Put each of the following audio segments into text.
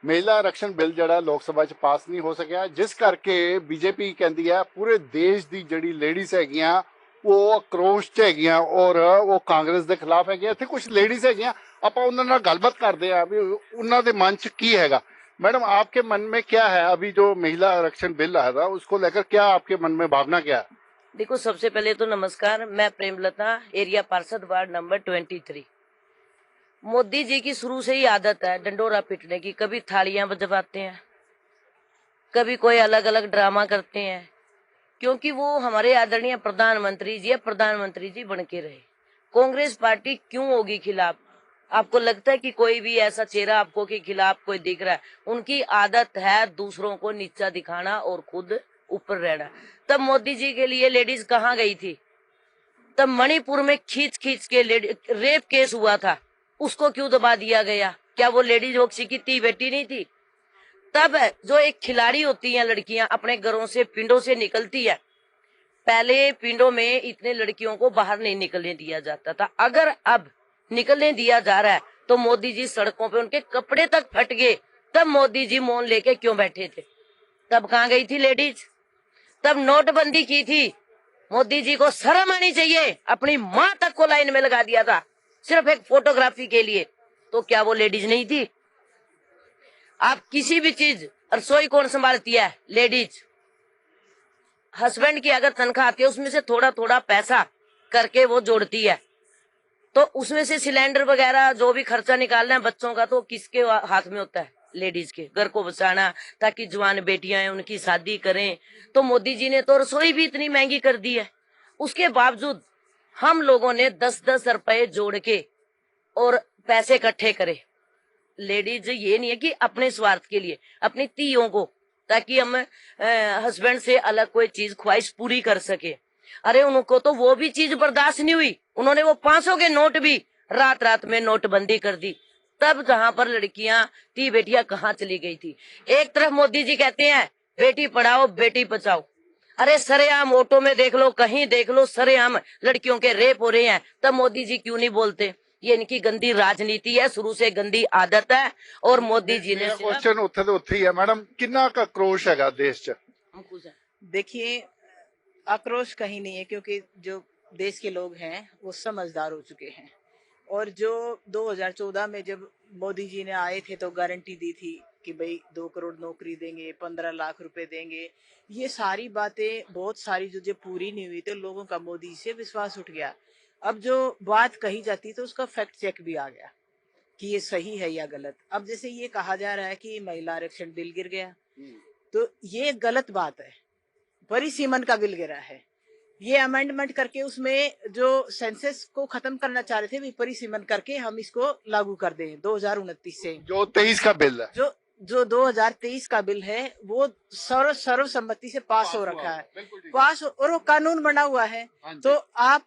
महिला आरक्षण बिल जड़ा लोक सभा च पास नहीं हो सकिया, जिस करके बीजेपी कहती है पूरे देश की जड़ी लेडीज है वो आक्रोश च है और वो कांग्रेस के खिलाफ है। इतने कुछ लेडीज है आप उन्होंने गलबात करते हैं भी उन्होंने मन च की है। मैडम आपके मन में क्या है अभी जो महिला आरक्षण बिल आया था उसको लेकर, क्या आपके मन में भावना क्या है? देखो, सबसे पहले तो नमस्कार, मैं प्रेमलता, एरिया पार्षद, वार्ड नंबर 23। मोदी जी की शुरू से ही आदत है डंडोरा पीटने की। कभी थालियां बजवाते हैं, कभी कोई अलग अलग ड्रामा करते हैं, क्योंकि वो हमारे आदरणीय प्रधानमंत्री जी बन के रहे। कांग्रेस पार्टी क्यों होगी खिलाफ? आपको लगता है कि कोई भी ऐसा चेहरा आपको के खिलाफ कोई दिख रहा है? उनकी आदत है दूसरों को नीचा दिखाना और खुद ऊपर रहना। तब मोदी जी के लिए लेडीज कहाँ गई थी? तब मणिपुर में खींच खींच के रेप केस हुआ था, उसको क्यों दबा दिया गया? क्या वो लेडीज वोक्सी की ती बेटी नहीं थी? तब जो एक खिलाड़ी होती हैं लड़कियां, अपने घरों से पिंडों से निकलती है, पहले पिंडों में इतने लड़कियों को बाहर नहीं निकलने दिया जाता था। अगर अब निकलने दिया जा रहा है तो मोदी जी सड़कों पे उनके कपड़े तक फट गए, तब मोदी जी मौन लेके क्यों बैठे थे? तब कहाँ गई थी लेडीज? तब नोटबंदी की थी, मोदी जी को शर्म आनी चाहिए। अपनी माँ तक को लाइन में लगा दिया था सिर्फ एक फोटोग्राफी के लिए, तो क्या वो लेडीज नहीं थी? आप किसी भी चीज, रसोई कौन संभालती है? लेडीज। हस्बैंड की अगर तनख्वाह आती है उसमें से थोड़ा थोड़ा पैसा करके वो जोड़ती है, तो उसमें से सिलेंडर वगैरह जो भी खर्चा निकालना है बच्चों का, तो किसके हाथ में होता है? लेडीज के। घर को बचाना ताकि जवान बेटियां हैं उनकी शादी करें। तो मोदी जी ने तो रसोई भी इतनी महंगी कर दी है, उसके बावजूद हम लोगों ने 10-10 रुपए जोड़ के और पैसे इकट्ठे करे। लेडीज ये नहीं है कि अपने स्वार्थ के लिए, अपनी तीयों को, ताकि हम हस्बैंड से अलग कोई चीज ख्वाहिश पूरी कर सके। अरे उनको तो वो भी चीज बर्दाश्त नहीं हुई, उन्होंने वो 500 के नोट भी रात रात में नोटबंदी कर दी। तब जहां पर लड़कियां ती बेटियां कहाँ चली गई थी? एक तरफ मोदी जी कहते हैं बेटी पढ़ाओ बेटी बचाओ, अरे सरेआम ऑटो में देख लो, कहीं देख लो, सरेआम लड़कियों के रेप हो रहे हैं, तब मोदी जी क्यों नहीं बोलते? ये इनकी गंदी राजनीति है, शुरू से गंदी आदत है। और मोदी जी ने क्वेश्चन उत्थे तो उत्थे ही है मैडम, कितना का आक्रोश है देश च? देखिए, आक्रोश कहीं नहीं है, क्योंकि जो देश के लोग हैं वो समझदार हो चुके हैं। और जो 2014 में जब मोदी जी ने आए थे तो गारंटी दी थी कि भाई 2 करोड़ नौकरी देंगे, 15 लाख रुपए देंगे, ये सारी बातें बहुत सारी जो पूरी नहीं हुई तो लोगों का मोदी से विश्वास उठ गया। अब जो बात कही जाती तो उसका फैक्ट चेक भी आ गया कि ये सही है या गलत। अब जैसे ये कहा जा रहा है कि महिला आरक्षण बिल गिर गया, तो ये गलत बात है। परिसीमन का बिल गिरा है, ये अमेंडमेंट करके उसमें जो सेंसस को खत्म करना चाह रहे थे भी परिसीमन करके हम इसको लागू कर दें 2029 से। जो 23 का बिल है, जो 2023 का बिल है वो सर्वसम्मति से पास हो रखा है, पास और वो कानून बना हुआ है। तो आप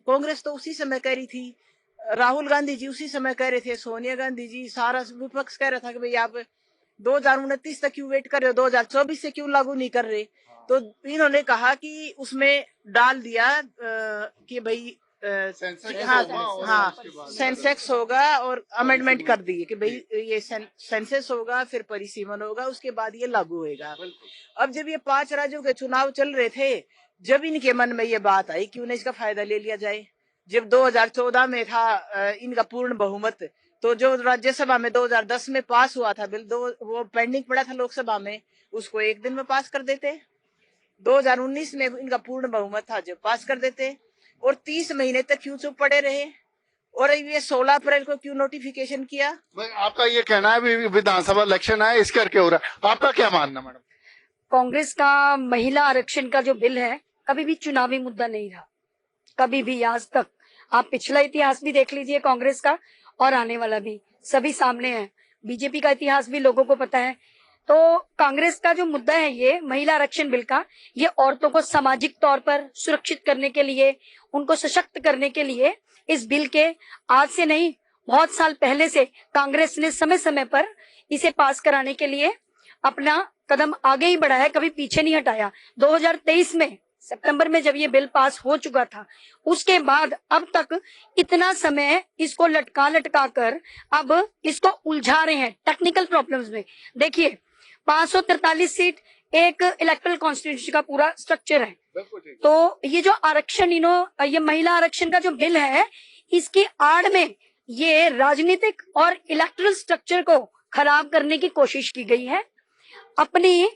कांग्रेस तो उसी समय कह रही थी, राहुल गांधी जी उसी समय कह रहे थे, सोनिया गांधी जी, सारा विपक्ष कह रहा था कि भाई आप 2029 तक क्यों वेट कर रहे हो, 2024 से क्यों लागू नहीं कर रहे? तो इन्होंने कहा कि उसमें डाल दिया कि भाई सेंसेक्स होगा और अमेंडमेंट कर दी कि भाई ये सेंसेस होगा, फिर परिसीमन होगा, उसके बाद ये लागू होगा। अब जब ये 5 राज्यों के चुनाव चल रहे थे, जब इनके मन में ये बात आई कि उन्हें इसका फायदा ले लिया जाए। जब 2014 में था इनका पूर्ण बहुमत, तो जो राज्यसभा में 2010 में पास हुआ था बिल, वो पेंडिंग पड़ा था लोकसभा में, उसको 1 दिन में पास कर देते। 2019 में इनका पूर्ण बहुमत था, जब पास कर देते। और 30 महीने तक क्यों चुप पड़े रहे? और ये 16 अप्रैल को क्यों नोटिफिकेशन किया? आपका ये कहना है विधानसभा इलेक्शन है इस करके हो रहा है, आपका क्या मानना मैडम? कांग्रेस का महिला आरक्षण का जो बिल है कभी भी चुनावी मुद्दा नहीं रहा, कभी भी आज तक। आप पिछला इतिहास भी देख लीजिए कांग्रेस का, और आने वाला भी, सभी सामने है। बीजेपी का इतिहास भी लोगों को पता है। तो कांग्रेस का जो मुद्दा है ये महिला आरक्षण बिल का, ये औरतों को सामाजिक तौर पर सुरक्षित करने के लिए, उनको सशक्त करने के लिए इस बिल के आज से नहीं बहुत साल पहले से कांग्रेस ने समय समय पर इसे पास कराने के लिए अपना कदम आगे ही बढ़ाया, कभी पीछे नहीं हटाया। 2023 में सितंबर में जब ये बिल पास हो चुका था, उसके बाद अब तक इतना समय इसको लटका लटका कर अब इसको उलझा रहे हैं टेक्निकल प्रॉब्लम्स में। देखिए 543 सीट एक इलेक्टोरल कॉन्स्टिट्यूशन का पूरा स्ट्रक्चर है, तो ये जो आरक्षण ये महिला आरक्षण का जो बिल है, इसकी आड़ में ये राजनीतिक और इलेक्टोरल स्ट्रक्चर को खराब करने की कोशिश की गई है। अपनी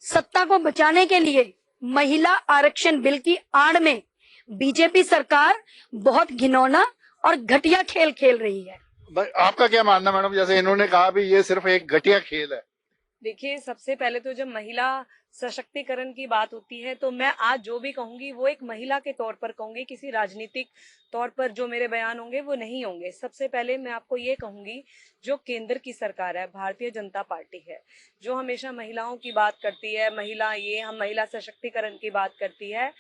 सत्ता को बचाने के लिए महिला आरक्षण बिल की आड़ में बीजेपी सरकार बहुत घिनौना और घटिया खेल खेल रही है। आपका क्या मानना मैडम, जैसे इन्होंने कहा भी ये सिर्फ एक घटिया खेल है? देखिए, सबसे पहले तो जब महिला सशक्तिकरण की बात होती है तो मैं आज जो भी कहूंगी वो एक महिला के तौर पर कहूंगी, किसी राजनीतिक तौर पर जो मेरे बयान होंगे वो नहीं होंगे। सबसे पहले मैं आपको ये कहूंगी, जो केंद्र की सरकार है, भारतीय जनता पार्टी है, जो हमेशा महिलाओं की बात करती है, हम महिला सशक्तिकरण की बात करती है,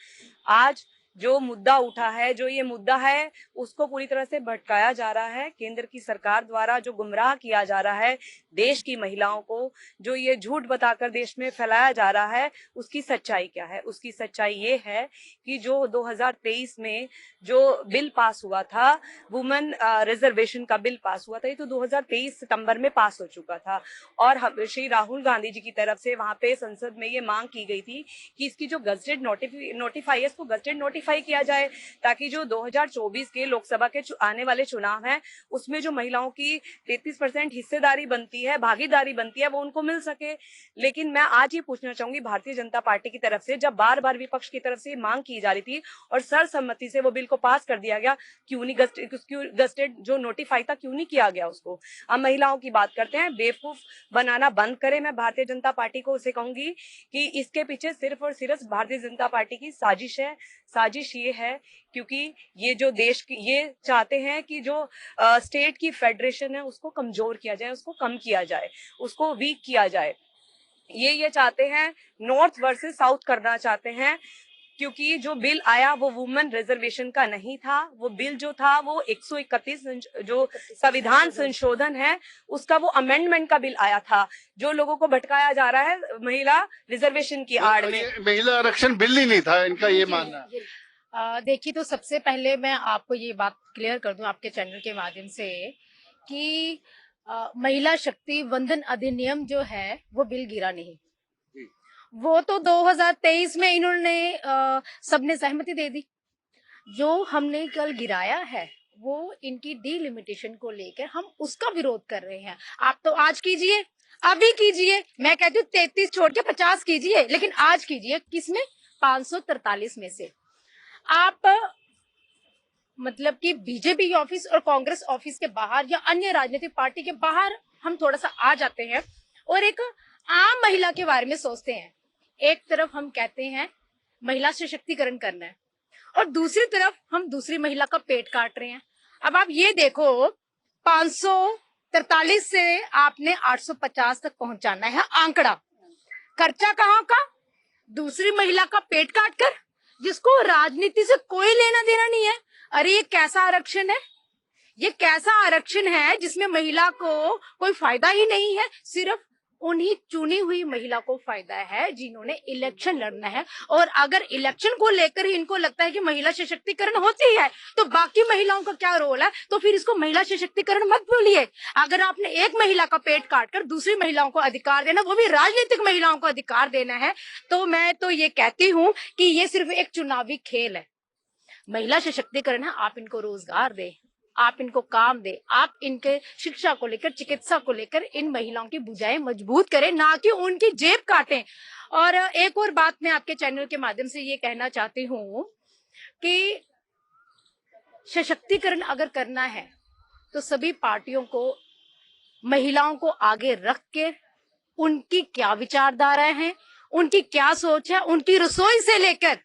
आज जो मुद्दा उठा है, जो ये मुद्दा है, उसको पूरी तरह से भटकाया जा रहा है केंद्र की सरकार द्वारा। जो गुमराह किया जा रहा है देश की महिलाओं को, जो ये झूठ बताकर देश में फैलाया जा रहा है, उसकी सच्चाई क्या है? उसकी सच्चाई ये है कि जो 2023 में जो बिल पास हुआ था, वुमेन रिजर्वेशन का बिल पास हुआ था, ये तो 2023 सितंबर में पास हो चुका था। और श्री राहुल गांधी जी की तरफ से वहां पे संसद में ये मांग की गई थी कि इसकी जो गजटेड नोटिफाई है, इसको गजटेड नोटिफाई किया जाए, ताकि जो 2024 के लोकसभा के आने वाले चुनाव हैं, उसमें जो महिलाओं की 33% हिस्सेदारी बनती है, भागीदारी बनती है, वो उनको मिल सके। लेकिन मैं आज ये पूछना चाहूंगी भारतीय जनता पार्टी की तरफ से, जब बार बार विपक्ष की तरफ से मांग की जा रही थी और सर्वसम्मति से वो बिल को पास कर दिया गया, क्यों नहीं गजटेड जो नोटिफाई था क्यों नहीं किया गया उसको? हम महिलाओं की बात करते हैं, बेवकूफ बनाना बंद करें। मैं भारतीय जनता पार्टी को उसे कहूंगी कि इसके पीछे सिर्फ और सिर्फ भारतीय जनता पार्टी की साजिश है। साजिश ये है क्योंकि ये जो देश की, ये चाहते हैं कि जो स्टेट की फेडरेशन है उसको कमजोर किया जाए, उसको कम किया जाए, उसको वीक किया जाए। ये चाहते हैं, नॉर्थ वर्सेस साउथ करना चाहते हैं, क्योंकि जो बिल आया वो वुमेन रिजर्वेशन का नहीं था। वो बिल जो था वो 131 जो संविधान संशोधन है उसका वो अमेंडमेंट का बिल आया था, जो लोगों को भटकाया जा रहा है महिला रिजर्वेशन की आड़ में। महिला आरक्षण बिल ही नहीं था, इनका ये मानना है। देखिए, तो सबसे पहले मैं आपको ये बात क्लियर कर दूं आपके चैनल के माध्यम से कि महिला शक्ति वंदन अधिनियम जो है वो बिल गिरा नहीं, वो तो 2023 में इन्होंने सबने सहमति दे दी। जो हमने कल गिराया है वो इनकी डीलिमिटेशन को लेकर हम उसका विरोध कर रहे हैं। आप तो आज कीजिए, अभी कीजिए, मैं कहती हूँ 33 छोड़ के 50 कीजिए, लेकिन आज कीजिए। किसमें? 543 में से। आप मतलब कि बीजेपी ऑफिस और कांग्रेस ऑफिस के बाहर या अन्य राजनीतिक पार्टी के बाहर हम थोड़ा सा आ जाते हैं और एक आम महिला के बारे में सोचते हैं। एक तरफ हम कहते हैं महिला सशक्तिकरण करना है और दूसरी तरफ हम दूसरी महिला का पेट काट रहे हैं। अब आप ये देखो, 543 से आपने 850 तक पहुंचाना है आंकड़ा। खर्चा कहाँ का? दूसरी महिला का पेट काट कर, जिसको राजनीति से कोई लेना देना नहीं है। अरे ये कैसा आरक्षण है? ये कैसा आरक्षण है जिसमें महिला को कोई फायदा ही नहीं है? सिर्फ उन्हीं चुनी हुई महिला को फायदा है जिन्होंने इलेक्शन लड़ना है। और अगर इलेक्शन को लेकर ही इनको लगता है कि महिला सशक्तिकरण होती है तो बाकी महिलाओं का क्या रोल है? तो फिर इसको महिला सशक्तिकरण मत बोलिए। अगर आपने एक महिला का पेट काटकर दूसरी महिलाओं को अधिकार देना, वो भी राजनीतिक महिलाओं को अधिकार देना है, तो मैं तो ये कहती हूँ कि ये सिर्फ एक चुनावी खेल है। महिला सशक्तिकरण है, आप इनको रोजगार दे, आप इनको काम दे, आप इनके शिक्षा को लेकर, चिकित्सा को लेकर इन महिलाओं की भुजाएं मजबूत करें, ना कि उनकी जेब काटें। और एक और बात मैं आपके चैनल के माध्यम से ये कहना चाहती हूँ कि सशक्तिकरण अगर करना है तो सभी पार्टियों को महिलाओं को आगे रख के उनकी क्या विचारधारा है, उनकी क्या सोच है, उनकी रसोई से लेकर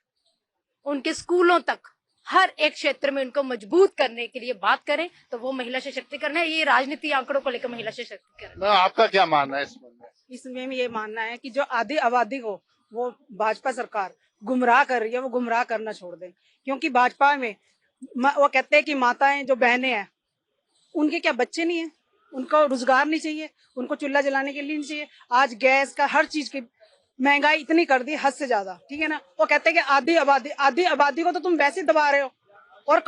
उनके स्कूलों तक हर एक क्षेत्र में उनको मजबूत करने के लिए बात करें, तो वो महिला सशक्तिकरण है। ये राजनीति आंकड़ों को लेकर महिला सशक्तिकरण। आपका क्या मानना है इसमें? इसमें ये मानना है कि जो आधी आबादी को वो भाजपा सरकार गुमराह कर रही है, वो गुमराह करना छोड़ दें। क्योंकि भाजपा में वो कहते हैं कि माताएं जो बहनें हैं उनके क्या बच्चे नहीं है, उनको रोजगार नहीं चाहिए, उनको चूल्हा जलाने के लिए नहीं चाहिए। आज गैस का हर चीज की महंगाई इतनी कर दी हद से ज्यादा, ठीक है ना। वो कहते हैं कि आधी आबादी को तो तुम वैसे ही दबा रहे हो। और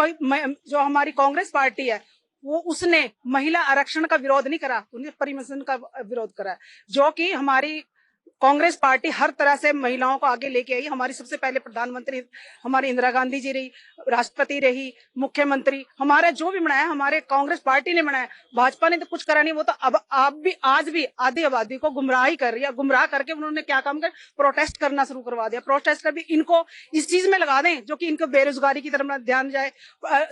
जो हमारी कांग्रेस पार्टी है वो उसने महिला आरक्षण का विरोध नहीं करा, उन्हें परिवर्तन का विरोध करा, जो कि हमारी कांग्रेस पार्टी हर तरह से महिलाओं को आगे लेके आई। हमारी सबसे पहले प्रधानमंत्री हमारी इंदिरा गांधी जी रही, राष्ट्रपति रही, मुख्यमंत्री हमारे जो भी बनाया हमारे कांग्रेस पार्टी ने बनाया। भाजपा ने तो कुछ करा नहीं। वो तो अब आप भी आज भी आधी आबादी को गुमराह ही कर रही है। गुमराह करके उन्होंने क्या काम कर, प्रोटेस्ट करना शुरू करवा दिया। प्रोटेस्ट कर भी इनको इस चीज में लगा दें जो कि इनको बेरोजगारी की तरफ ना ध्यान जाए,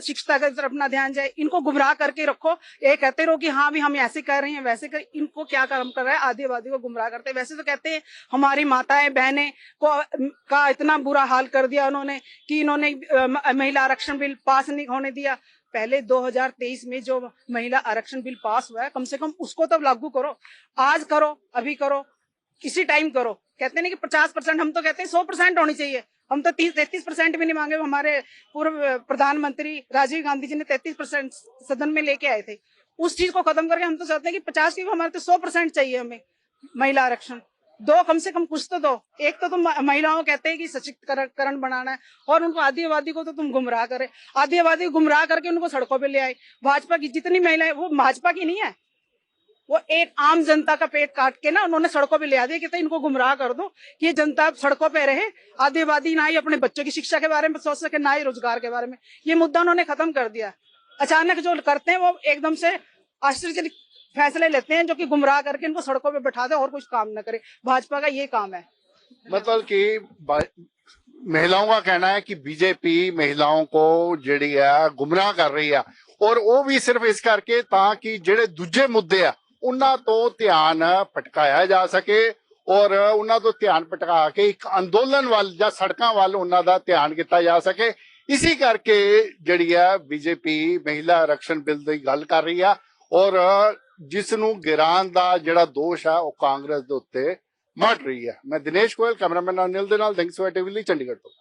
शिक्षा की तरफ ना ध्यान जाए। इनको गुमराह करके रखो, ये कहते रहो कि हाँ भी हम ऐसे कर रहे हैं वैसे कर। इनको क्या काम कर रहा है, आधी आबादी को गुमराह करते हैं। वैसे तो कहते हैं हमारी माताएं बहनें का इतना बुरा हाल कर दिया उन्होंने कि इन्होंने महिला आरक्षण बिल पास नहीं होने दिया। पहले 2023 में जो महिला आरक्षण बिल पास हुआ है कम से कम उसको तो लागू करो। आज करो, अभी करो, इसी टाइम करो। कहते नहीं कि 50%, हम तो कहते हैं 100% होनी चाहिए। हम तो 33% भी नहीं मांगे। हमारे पूर्व प्रधानमंत्री राजीव गांधी जी ने 33% सदन में लेके आए थे। उस चीज को खत्म करके हम तो चाहते हैं कि 50 की हमारे तो 100% चाहिए हमें महिला आरक्षण। दो कम से कम कुछ तो दो। एक तो तुम महिलाओं कहते हैं कि सशक्तिकरण बनाना है और उनको आधी आबादी को तो तुम गुमराह करे। आधी आबादी को गुमराह करके उनको सड़कों पे ले आए। भाजपा की जितनी महिलाएं, वो भाजपा की नहीं है, वो एक आम जनता का पेट काट के ना उन्होंने सड़कों पे ले आ दिया कि इनको गुमराह कर दो कि ये जनता सड़कों पे रहे। आधी आबादी ना ही अपने बच्चों की शिक्षा के बारे में सोच सके, ना ही रोजगार के बारे में। ये मुद्दा उन्होंने खत्म कर दिया। अचानक जो करते हैं वो एकदम से आश्चर्य फैसले लेते हैं जो कि गुमराह करके इनको सड़कों पे बैठा दे और कुछ काम न करे। भाजपा का ये काम है। मतलब कि महिलाओं का कहना है कि बीजेपी महिलाओं को ਜਿਹੜੀ ਹੈ ਗੁੰਮਰਾਹ ਕਰ ਰਹੀ ਆ ਔਰ ਉਹ ਵੀ ਸਿਰਫ ਇਸ ਕਰਕੇ ਤਾਂ ਕਿ ਜਿਹੜੇ ਦੂਜੇ ਮੁੱਦੇ ਆ ਉਹਨਾਂ ਤੋਂ ਧਿਆਨ ਭਟਕਾਇਆ ਜਾ ਸਕੇ ਔਰ ਉਹਨਾਂ ਤੋਂ ਧਿਆਨ ਭਟਕਾ ਕੇ ਇੱਕ ਅੰਦੋਲਨ ਵੱਲ ਜਾਂ ਸੜਕਾਂ ਵੱਲ ਉਹਨਾਂ ਦਾ ਧਿਆਨ ਕੀਤਾ ਜਾ ਸਕੇ। ਇਸੇ ਕਰਕੇ ਜਿਹੜੀ ਹੈ ਬੀਜੇਪੀ ਮਹਿਲਾ ਆਰਕਸ਼ਣ ਬਿੱਲ ਦੀ ਗੱਲ ਕਰ ਰਹੀ ਆ ਔਰ ਜਿਸ ਨੂੰ ਗਿਰਾਨ ਦਾ ਜਿਹੜਾ ਦੋਸ਼ ਆ ਉਹ ਕਾਂਗਰਸ ਦੇ ਉੱਤੇ ਮੜ ਰਹੀ ਹੈ। ਮੈਂ ਦਿਨੇਸ਼ ਗੋਇਲ, ਕੈਮਰਾਮੈਨ ਅਨਿਲ ਦੇ ਨਾਲ, ਦਿੰਗ ਸਵੇਰ ਟੀਵੀ ਲਈ ਚੰਡੀਗੜ੍ਹ ਤੋਂ।